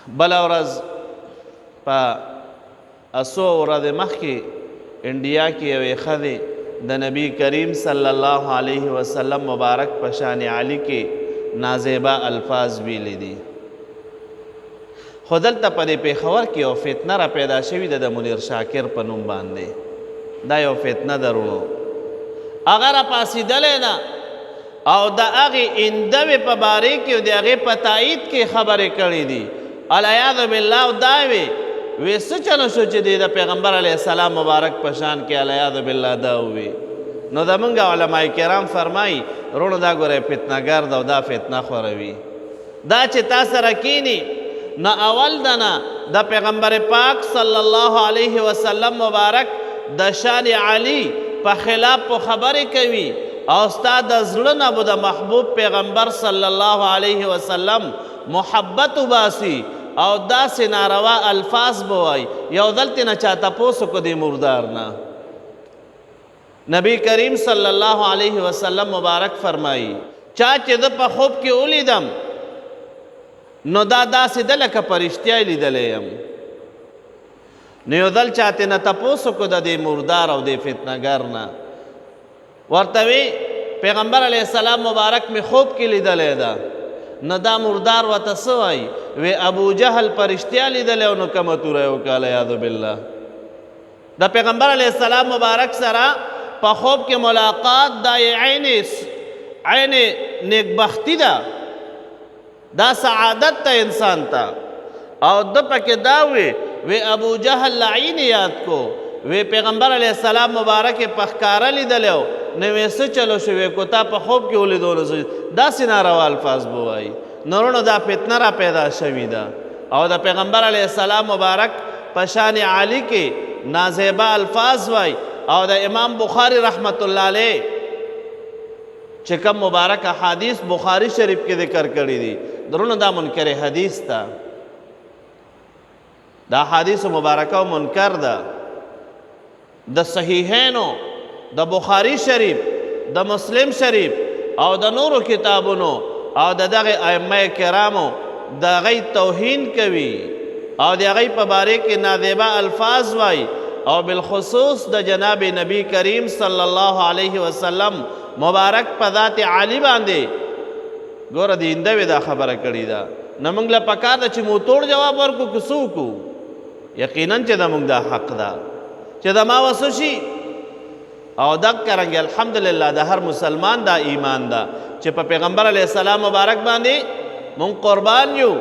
بله ورځ په اسو ورځې مخکې انډیا کې یوې ښځې د نبی کریم صلی الله علیه وسلم مبارک په شان علی کې نازیبه الفاظ ویلي دي. خو دلته په دې پېښور کې یو فتنه را پیدا شوې ده د منیر شاکر په نوم باندې. دا یو فتنه درونو هغه را پاسېدلی نه او د هغې اندوې په بارې کې او د هغې په تایید کې خبرې کړې دي. العیاذ بالله دا وی څه چلو شو چې د پیغمبر علیه السلام مبارک په شان کې العیاذ بالله دا ووي. نو زمونږ علما کرام فرمایي وروڼو دا ګورئ فتنهګر ده او دا فتنه خوروي. دا چې تا سره کینی نو اول دنه د پیغمبر پاک صلی الله علیه وسلم مبارک د شان علی په خلاف په خبرې کوي او ستا د زړه نه به د محبوب پیغمبر صلی الله علیه وسلم محبت وباسي او داسې ناروا الفاظ به وایي. یو دلته نه چا تپوس وکړو دې مردار نه. نبی کریم صلی الله علیه وسلم مبارک فرمایي چا چې زه په خوب کې ولیدم نو دا داسې ده لکه په رښتیا یې لیدلی یم. نو یو ځل چاته نه تپوس وکړو د دې مردار او دې فتنهګر نه. ورته وی پیغمبر علیه السلام مبارک مې خوب کې لیدلی ده. نو دا مردار ورته څه وایي؟ وی ابو جهل په رښتیا لیدلی او نو کومه توره یې وکړه العیاذ بالله. د پیغمبر علیه السلام مبارک سره په خوب کې ملاقات دا عین نیکبختی ده، دا سعادت ته انسان ته. او د پکې دا وی ابو جهل لعین یاد کو. وی پیغمبر علیه السلام مبارک په ښکاره لیدلی و نو وی څه چلو شو؟ وی کو تا په خوب کې ولیدو نو داسې ناروا الفاظ به وایي. نو وروڼو دا فتنه را پیدا شوې ده او د پیغمبر علیه السلام مبارک په شان علی کې نازیبه الفاظ وایي. او د امام بخاری رحمت الله علیه چې کوم مبارک احادیث بخاری شریف کې ذکر کړي دي درونو دا منکر حدیث ده. دا حدیث مبارکه و منکر ده. د صحیحینو د بخاری شریف د مسلم شریف او د نورو کتابونو او د دغه ائمه کرامو د هغې توهین کوي او د هغې په باره کې نازیبه الفاظ وایي او بالخصوص د جناب نبی کریم صلی الله علیه وسلم مبارک په ذات علی باندې ګوره د اندوې دا خبره کړې ده. نه موږ له پکار ده چې موتوړ جواب ورکړو که څه وکړو؟ یقینا چې زموږ دا حق ده چې د ما وسو شي. او دغه رنګ الحمدلله د هر مسلمان دا ایمان ده چې په پیغمبر علیه السلام مبارک باندې مونږ قربان یو.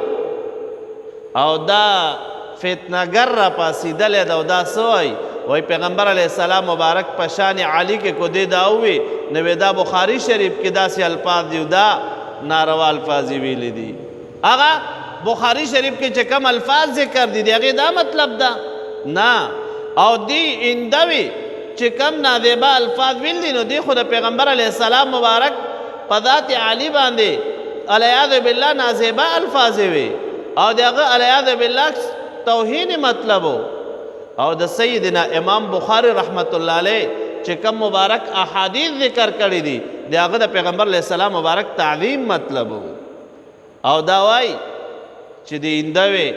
او دا فتنهګر را پاسېدلی ده او دا څه وایي؟ وایي پیغمبر علیه السلام مبارک په شان علی کې کو دې دا ووي نو دا بخاري شریف کې داسې الفاظ دي دا ناروا الفاظ یې ویلي دي. هغه بخاري شریف کې چې کم الفاظ ذکر دي د هغې دا مطلب ده نه. او دی اندوې چې کم نازیبه الفاظ ویل دي نو دی خو د پیغمبر علیه السلام مبارک په ذات علی باندې العیاذ بالله نازیبه الفاظ وي او د هغه العیاذ بالله توهین مطلب او د سیدنا امام بخاری رحمت الله علیه چې کم مبارک احادیث ذکر کړي دي د هغه د پیغمبر علیه السلام مبارک تعظیم مطلب او دا وایي چې د اندوې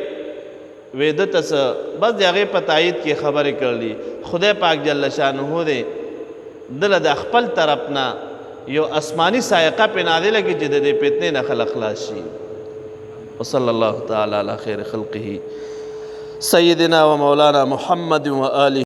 ویده ته څه بس د هغې په تایید کې خبرې کړلي. خدای پاک جل شانه دی دله د خپل طرف نه یو آسماني سایقه پې نازله کړي چې د دې فتنې نه خلق خلاص شي. وصلی الله تعالی علی خیر خلقه سیدنا و مولانا محمد و آله